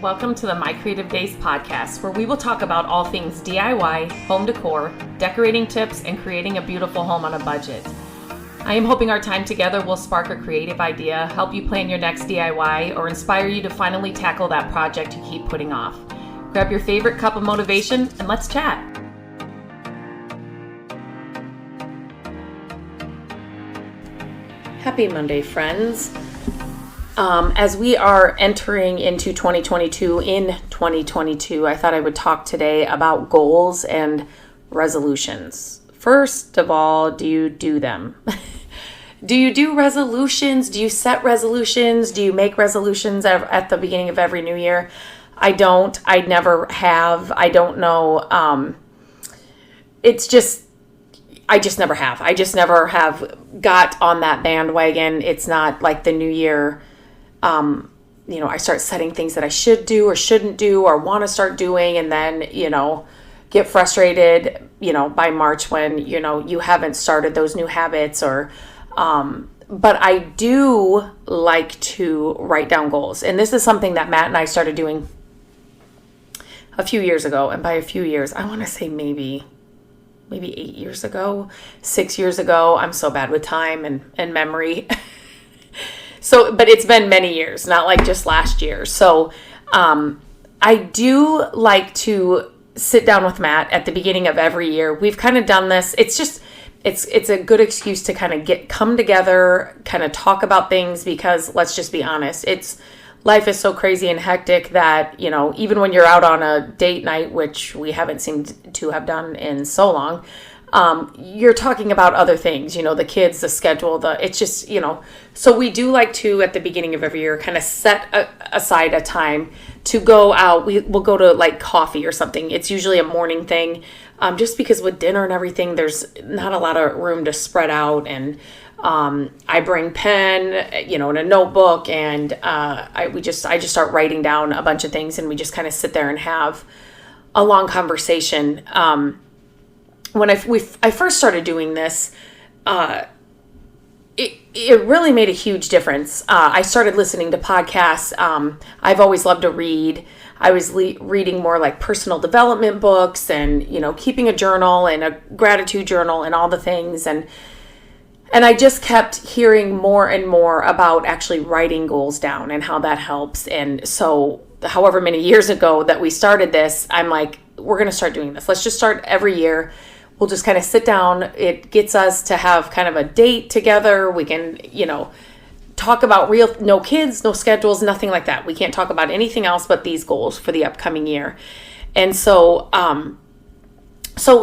Welcome to the My Creative Days podcast, where we will talk about all things DIY, home decor, decorating tips, and creating a beautiful home on a budget. I am hoping our time together will spark a creative idea, help you plan your next DIY, or inspire you to finally tackle that project you keep putting off. Grab your favorite cup of motivation and let's chat. Happy Monday, friends. As we are entering into 2022, I thought I would talk today about goals and resolutions. First of all, do you do them? Do you do resolutions? Do you set resolutions? Do you make resolutions at the beginning of every new year? I don't. I never have. I don't know. I just never have. I just never have got on that bandwagon. It's not like the new year. I start setting things that I should do or shouldn't do or want to start doing, and then, get frustrated, by March when, you haven't started those new habits but I do like to write down goals. And this is something that Matt and I started doing a few years ago. And by a few years, I want to say maybe 8 years ago, 6 years ago. I'm so bad with time and memory. But it's been many years, not like just last year. So I do like to sit down with Matt at the beginning of every year. We've kind of done this. It's a good excuse to kind of come together, kind of talk about things, because let's just be honest, life is so crazy and hectic that, even when you're out on a date night, which we haven't seemed to have done in so long, you're talking about other things, the kids, the schedule, it's just, so we do like to, at the beginning of every year, kind of set aside a time to go out. We'll go to like coffee or something. It's usually a morning thing, just because with dinner and everything, there's not a lot of room to spread out. And I bring pen, and a notebook, and I just start writing down a bunch of things, and we just kind of sit there and have a long conversation. When I first started doing this, it really made a huge difference. I started listening to podcasts. I've always loved to read. I was reading more like personal development books and, keeping a journal and a gratitude journal and all the things. And I just kept hearing more and more about actually writing goals down and how that helps. And so however many years ago that we started this, I'm like, we're going to start doing this. Let's just start every year. We'll just kind of sit down. It gets us to have kind of a date together. We can, talk about no kids, no schedules, nothing like that. We can't talk about anything else but these goals for the upcoming year. And so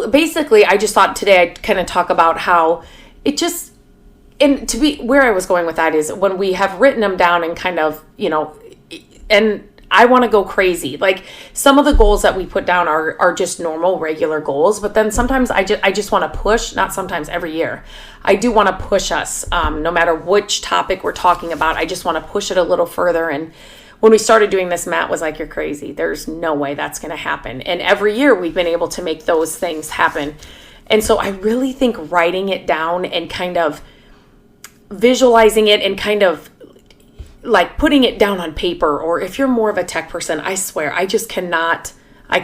basically I just thought today I'd kind of talk about how it just, and to be where I was going with that is when we have written them down and kind of, and I want to go crazy. Like some of the goals that we put down are just normal, regular goals. But then sometimes I just want to push, not sometimes, every year. I do want to push us, no matter which topic we're talking about. I just want to push it a little further. And when we started doing this, Matt was like, you're crazy. There's no way that's going to happen. And every year we've been able to make those things happen. And so I really think writing it down and kind of visualizing it and kind of like putting it down on paper, or if you're more of a tech person, I swear, I cannot. I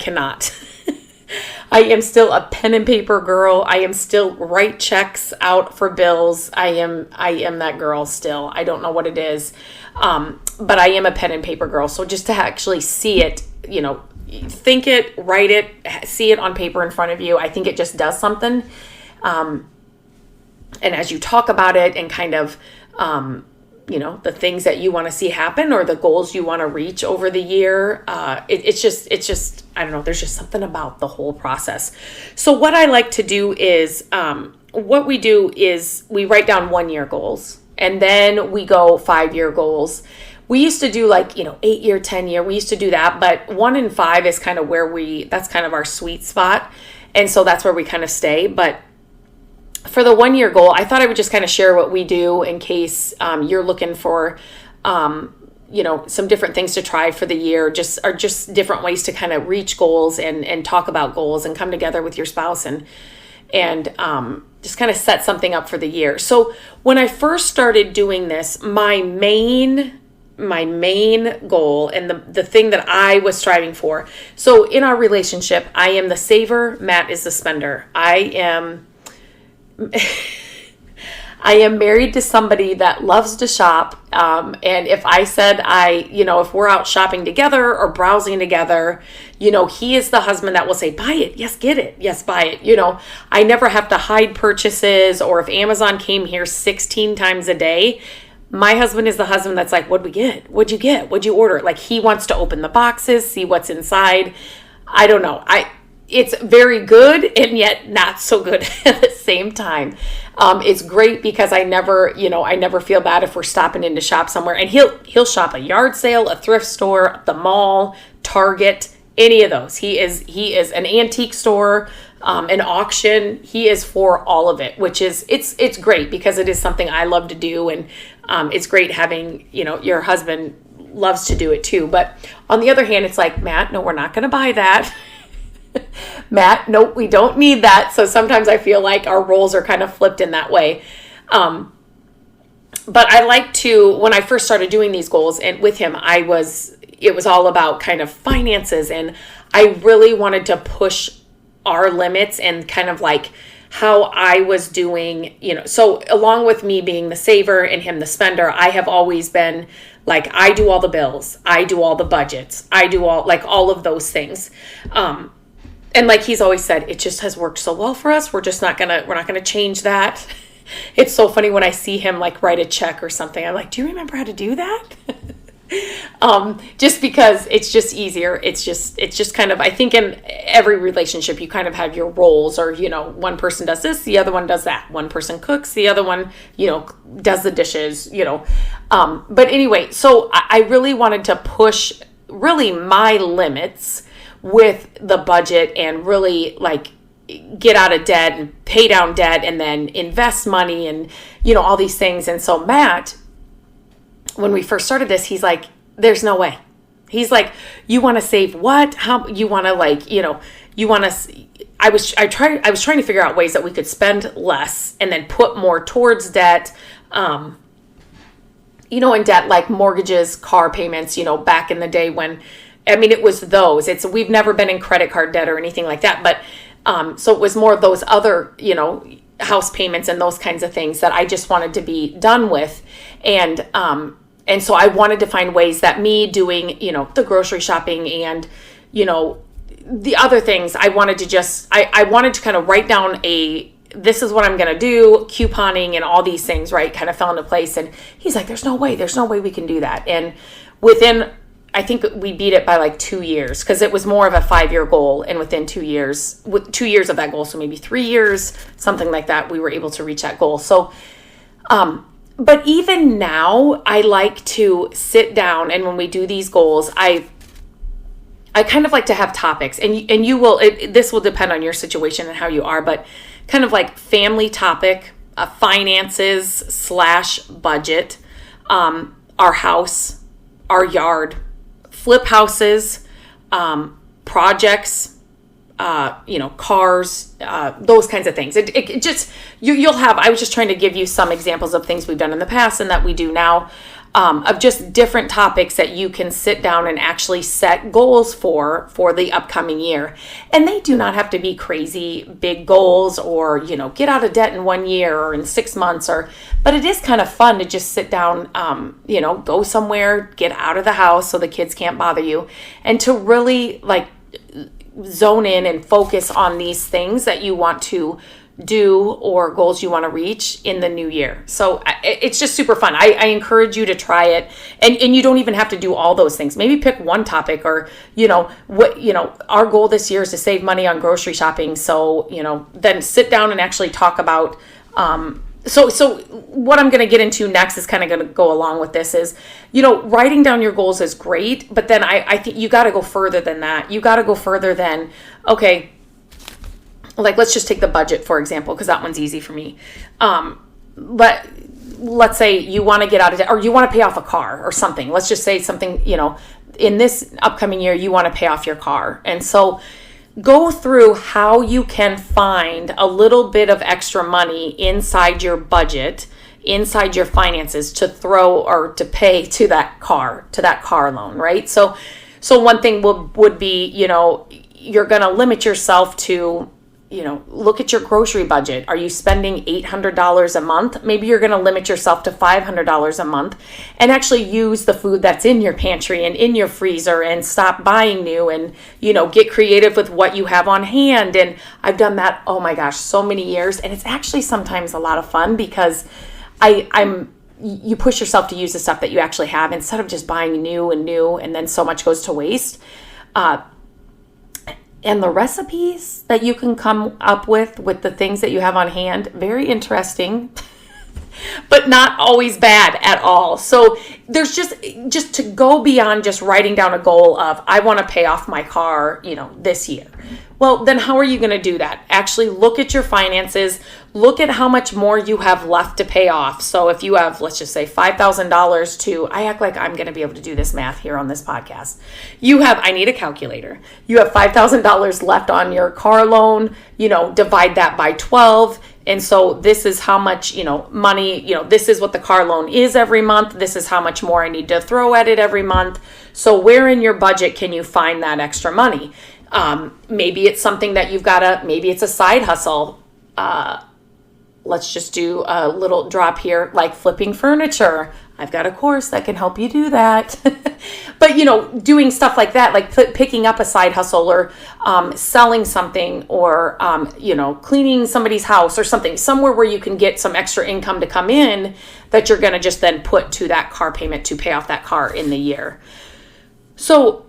am still a pen and paper girl. I am still write checks out for bills. I am that girl still. I don't know what it is. But I am a pen and paper girl. So just to actually see it, think it, write it, see it on paper in front of you, I think it just does something. And as you talk about it and kind of, the things that you want to see happen or the goals you want to reach over the year. It's just, I don't know, there's just something about the whole process. So what I like to do is, what we do is we write down 1-year goals and then we go 5-year goals. We used to do 8-year, 10-year. We used to do that, but 1 and 5 is kind of that's kind of our sweet spot. And so that's where we kind of stay. But for the 1-year goal, I thought I would just kind of share what we do in case you're looking for, some different things to try for the year, just different ways to kind of reach goals and talk about goals and come together with your spouse and just kind of set something up for the year. So when I first started doing this, my main my main goal and the thing that I was striving for. So in our relationship, I am the saver, Matt is the spender. I am married to somebody that loves to shop. And if I said if we're out shopping together or browsing together, he is the husband that will say, buy it. Yes, get it. Yes, buy it. I never have to hide purchases, or if Amazon came here 16 times a day, my husband is the husband that's like, what'd we get? What'd you get? What'd you order? Like, he wants to open the boxes, see what's inside. I don't know. It's very good and yet not so good at the same time. It's great because I never feel bad if we're stopping in to shop somewhere, and he'll shop a yard sale, a thrift store, the mall, Target, any of those. He is an antique store, an auction. He is for all of it, which is, it's great because it is something I love to do. And it's great having, your husband loves to do it too. But on the other hand, it's like, Matt, no, we're not going to buy that. Matt, nope, we don't need that. So sometimes I feel like our roles are kind of flipped in that way. But I like to, when I first started doing these goals and with him, it was all about kind of finances, and I really wanted to push our limits and kind of like how I was doing, so along with me being the saver and him the spender, I have always been like, I do all the bills, I do all the budgets, I do all of those things. And like he's always said, it just has worked so well for us. We're not gonna change that. It's so funny when I see him like write a check or something. I'm like, do you remember how to do that? Just because it's just easier. It's just kind of, I think in every relationship, you kind of have your roles, or, one person does this, the other one does that. One person cooks, the other one, does the dishes, but anyway, so I really wanted to push really my limits with the budget and really like get out of debt and pay down debt and then invest money and, all these things. And so Matt, when we first started this, he's like, there's no way. He's like, you want to save what? How you want to I was trying to figure out ways that we could spend less and then put more towards debt, in debt, like mortgages, car payments, back in the day when, it was those. We've never been in credit card debt or anything like that. But so it was more of those other, house payments and those kinds of things that I just wanted to be done with. And so I wanted to find ways that me doing, the grocery shopping and, the other things, I wanted to kind of write down this is what I'm going to do, couponing and all these things, right? Kind of fell into place. And he's like, there's no way we can do that. And I think we beat it by like 2 years because it was more of a 5-year goal. And within 2 years, with 2 years of that goal, so maybe 3 years, something like that, we were able to reach that goal. So, but even now, I like to sit down, and when we do these goals, I kind of like to have topics, and you will, this will depend on your situation and how you are, but kind of like family topic, finances / budget, our house, our yard, flip houses, projects, cars, those kinds of things. It just, you'll have, I was just trying to give you some examples of things we've done in the past and that we do now, of just different topics that you can sit down and actually set goals for the upcoming year. And they do not have to be crazy big goals or, get out of debt in 1 year or in 6 months but it is kind of fun to just sit down, go somewhere, get out of the house so the kids can't bother you, and to really like zone in and focus on these things that you want to do or goals you want to reach in the new year. So it's just super fun. I encourage you to try it, and you don't even have to do all those things. Maybe pick one topic, or our goal this year is to save money on grocery shopping. So then sit down and actually talk about so what I'm going to get into next is kind of going to go along with this is, writing down your goals is great, but then I think you got to go further than that. You got to go further than, okay, like let's just take the budget, for example, because that one's easy for me. But let's say you want to get out of debt, or you want to pay off a car or something. Let's just say something, in this upcoming year, you want to pay off your car. And so go through how you can find a little bit of extra money inside your budget inside your finances to throw or to pay to that car loan, right? So one thing would be, you're going to limit yourself to, look at your grocery budget. Are you spending $800 a month? Maybe you're going to limit yourself to $500 a month and actually use the food that's in your pantry and in your freezer and stop buying new and, get creative with what you have on hand. And I've done that, oh my gosh, so many years. And it's actually sometimes a lot of fun because you push yourself to use the stuff that you actually have instead of just buying new and then so much goes to waste. And the recipes that you can come up with the things that you have on hand, very interesting, but not always bad at all. So there's just to go beyond just writing down a goal of, I want to pay off my car, this year. Well, then how are you going to do that? Actually look at your finances, look at how much more you have left to pay off. So if you have, let's just say $5,000 to, I act like I'm going to be able to do this math here on this podcast. I need a calculator. You have $5,000 left on your car loan, divide that by 12. And so this is how much, money, this is what the car loan is every month. This is how much more I need to throw at it every month. So where in your budget can you find that extra money? Maybe it's something that maybe it's a side hustle. Let's just do a little drop here, like flipping furniture. I've got a course that can help you do that. But, doing stuff like that, like picking up a side hustle or selling something or, cleaning somebody's house or something, somewhere where you can get some extra income to come in that you're going to just then put to that car payment to pay off that car in the year. So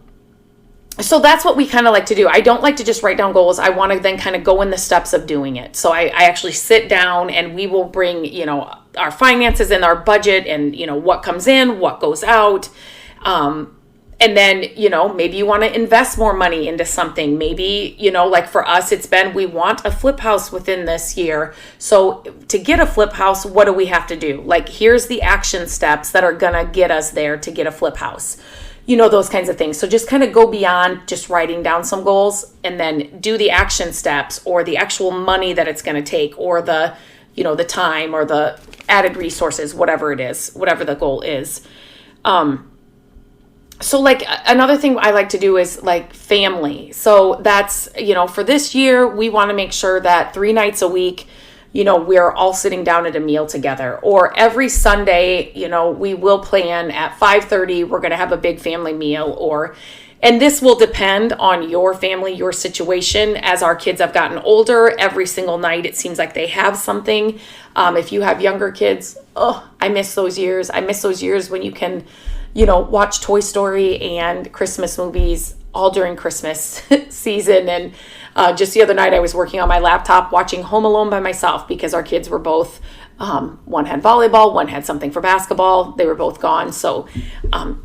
that's what we kind of like to do. I don't like to just write down goals. I want to then kind of go in the steps of doing it. So I actually sit down and we will bring, our finances and our budget and, what comes in, what goes out. And then, maybe you want to invest more money into something. Maybe, like for us, we want a flip house within this year. So to get a flip house, what do we have to do? Like, here's the action steps that are going to get us there to get a flip house. Those kinds of things. So just kind of go beyond just writing down some goals and then do the action steps or the actual money that it's going to take or the, the time or the added resources, whatever it is, whatever the goal is. So like another thing I like to do is like family. So that's, for this year, we want to make sure that 3 nights a week, we're all sitting down at a meal together, or every Sunday, we will plan at 5:30, we're going to have a big family meal, and this will depend on your family, your situation. As our kids have gotten older, every single night, it seems like they have something. If you have younger kids, I miss those years. I miss those years when you can, watch Toy Story and Christmas movies all during Christmas season. And just the other night, I was working on my laptop watching Home Alone by myself because our kids were both, one had volleyball, one had something for basketball. They were both gone. So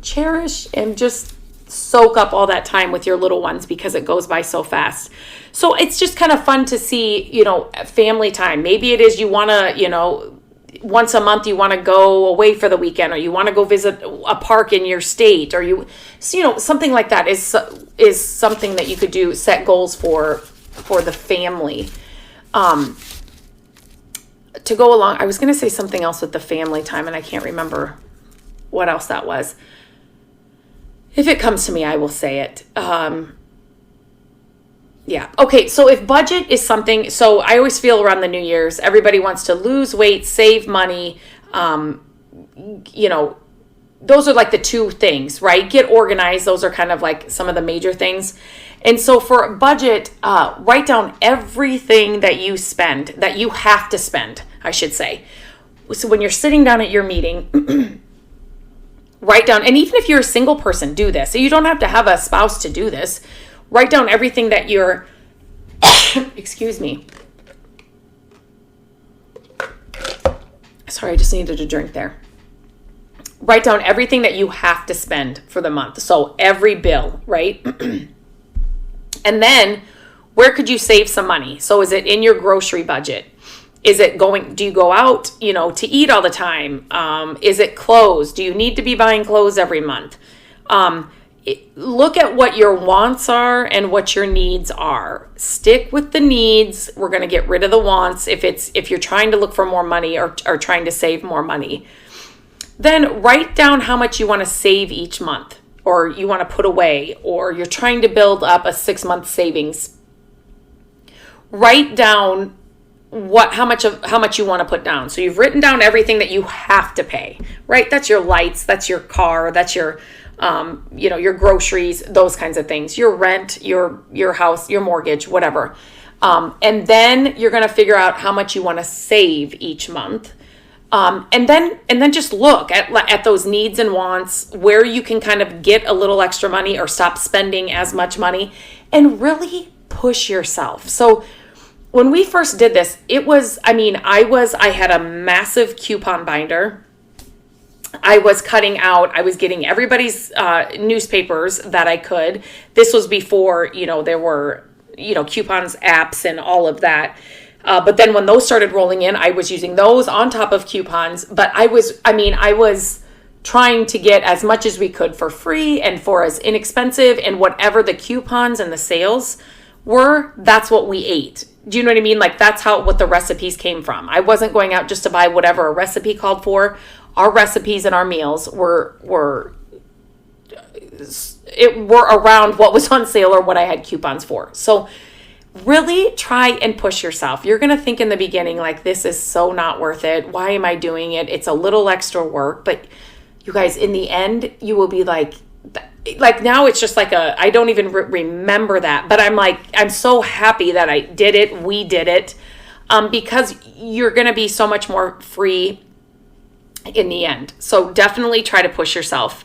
cherish and just soak up all that time with your little ones because it goes by so fast. So it's just kind of fun to see, family time. Maybe it is you want to, once a month you want to go away for the weekend, or you want to go visit a park in your state, or something like that is something that you could do, set goals for the family. To go along, I was going to say something else with the family time, and I can't remember what else that was. If it comes to me, I will say it. Yeah. Okay. So if budget is something, so I always feel around the New Year's, everybody wants to lose weight, save money. Those are like the two things, right? Get organized. Those are kind of like some of the major things. And so for a budget, write down everything that you spend, that you have to spend, I should say. So when you're sitting down at your meeting, write down, and even if you're a single person, do this. So you don't have to have a spouse to do this. Write down everything that you're, excuse me. Sorry, I just needed a drink there. Write down everything that you have to spend for the month. So every bill, right? And then where could you save some money? So is it in your grocery budget? Is it do you go out, to eat all the time? Is it clothes? Do you need to be buying clothes every month? look at what your wants are and what your needs are. Stick with the needs. We're going to get rid of the wants if you're trying to look for more money or trying to save more money. Then write down how much you want to save each month, or you want to put away, or you're trying to build up a 6-month savings. Write down how much you want to put down. So you've written down everything that you have to pay, right? That's your lights, that's your car, that's your your groceries, those kinds of things, your rent, your house, your mortgage, whatever. And then you're going to figure out how much you want to save each month. And then just look at those needs and wants, where you can kind of get a little extra money or stop spending as much money, and really push yourself. So when we first did this, I had a massive coupon binder. I was getting everybody's newspapers that I could. This was before, there were, coupons, apps, and all of that. But then when those started rolling in, I was using those on top of coupons. But I was trying to get as much as we could for free and for as inexpensive, and whatever the coupons and the sales were, that's what we ate. Do you know what I mean? Like, that's what the recipes came from. I wasn't going out just to buy whatever a recipe called for. Our recipes and our meals were around what was on sale or what I had coupons for. So really try and push yourself. You're going to think in the beginning, like, this is so not worth it. Why am I doing it? It's a little extra work. But you guys, in the end, you will be like now it's just like I don't even remember that. But I'm so happy that I did it. We did it. Because you're going to be so much more free in the end. So definitely try to push yourself.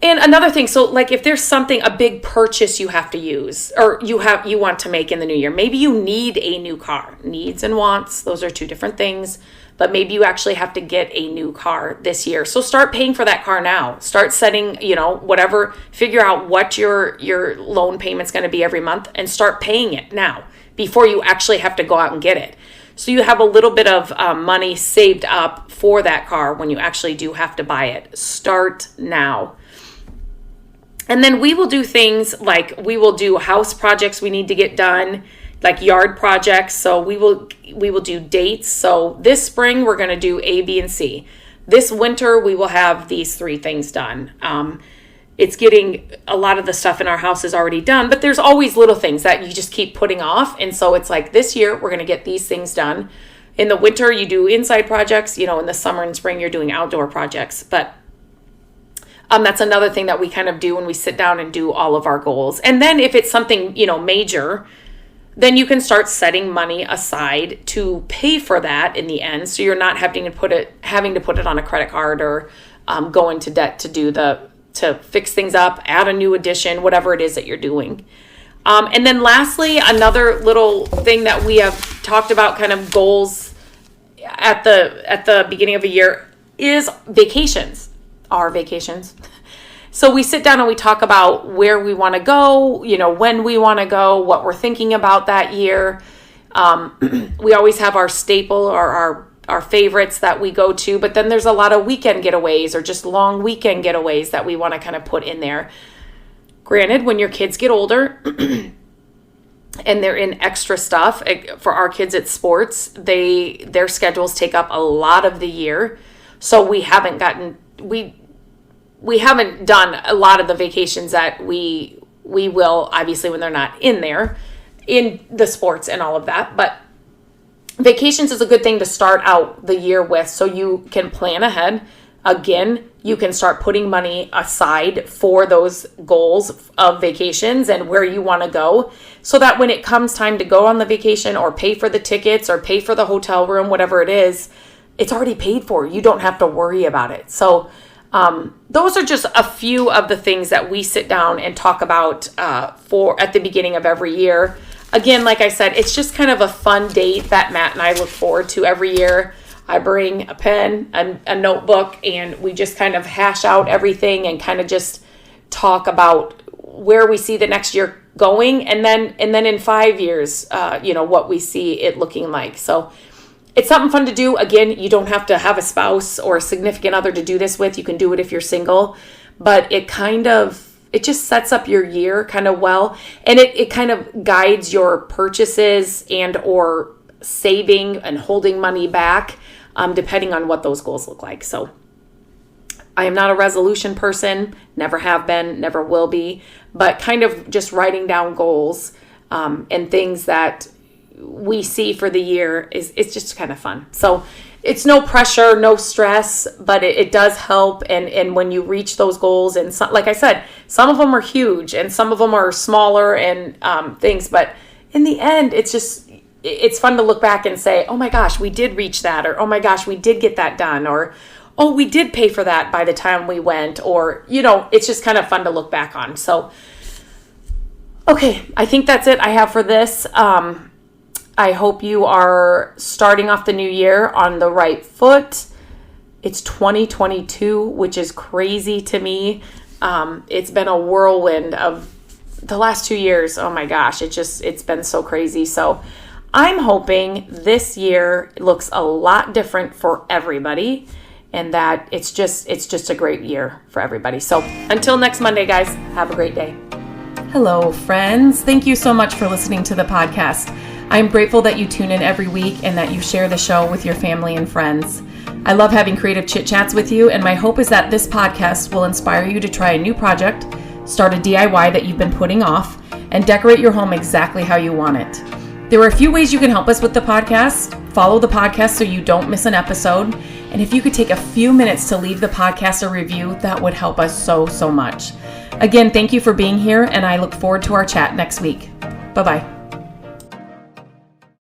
And another thing, so like if there's a big purchase you have to use, or you want to make in the new year, maybe you need a new car. Needs and wants, those are two different things, but maybe you actually have to get a new car this year. So start paying for that car now. Start setting, whatever, figure out what your loan payment's going to be every month, and start paying it now before you actually have to go out and get it. So you have a little bit of money saved up for that car when you actually do have to buy it. Start now. And then we will do things like we will do house projects we need to get done, like yard projects. So we will do dates. So this spring we're going to do A, B, and C. This winter we will have these 3 things done. It's getting a lot of the stuff in our house is already done, but there's always little things that you just keep putting off. And so it's like, this year we're going to get these things done. In the winter, you do inside projects. In the summer and spring, you're doing outdoor projects. But that's another thing that we kind of do when we sit down and do all of our goals. And then if it's something, major, then you can start setting money aside to pay for that in the end. So you're not having to put it on a credit card or go into debt to fix things up, add a new addition, whatever it is that you're doing. And then lastly, another little thing that we have talked about, kind of goals at the beginning of a year, is vacations. Our vacations. So we sit down and we talk about where we want to go, when we want to go, what we're thinking about that year. We always have our staple or our favorites that we go to, but then there's a lot of weekend getaways or just long weekend getaways that we want to kind of put in there. Granted, when your kids get older and they're in extra stuff, for our kids at sports, their schedules take up a lot of the year. So we haven't done a lot of the vacations that we will, obviously, when they're not in the sports and all of that. But vacations is a good thing to start out the year with, so you can plan ahead. Again, you can start putting money aside for those goals of vacations and where you want to go, so that when it comes time to go on the vacation or pay for the tickets or pay for the hotel room, whatever it is, it's already paid for. You don't have to worry about it. So those are just a few of the things that we sit down and talk about at the beginning of every year. Again, like I said, it's just kind of a fun date that Matt and I look forward to every year. I bring a pen, a notebook, and we just kind of hash out everything and kind of just talk about where we see the next year going, and then in 5 years, what we see it looking like. So it's something fun to do. Again, you don't have to have a spouse or a significant other to do this with. You can do it if you're single. but it just sets up your year kind of well. And it kind of guides your purchases and or saving and holding money back, depending on what those goals look like. So I am not a resolution person, never have been, never will be, but kind of just writing down goals and things that we see for the year it's just kind of fun. So it's no pressure, no stress, but it does help. And when you reach those goals, and like I said, some of them are huge and some of them are smaller and things, but in the end, it's fun to look back and say, oh my gosh, we did reach that, or oh my gosh, we did get that done, or oh, we did pay for that by the time we went, or, it's just kind of fun to look back on. So, okay, I think that's it I have for this. I hope you are starting off the new year on the right foot. It's 2022, which is crazy to me. It's been a whirlwind of the last 2 years. Oh my gosh, it's been so crazy. So I'm hoping this year looks a lot different for everybody, and that it's just a great year for everybody. So until next Monday, guys, have a great day. Hello, friends. Thank you so much for listening to the podcast. I'm grateful that you tune in every week and that you share the show with your family and friends. I love having creative chit chats with you, and my hope is that this podcast will inspire you to try a new project, start a DIY that you've been putting off, and decorate your home exactly how you want it. There are a few ways you can help us with the podcast. Follow the podcast so you don't miss an episode. And if you could take a few minutes to leave the podcast a review, that would help us so much. Again, thank you for being here, and I look forward to our chat next week. Bye-bye.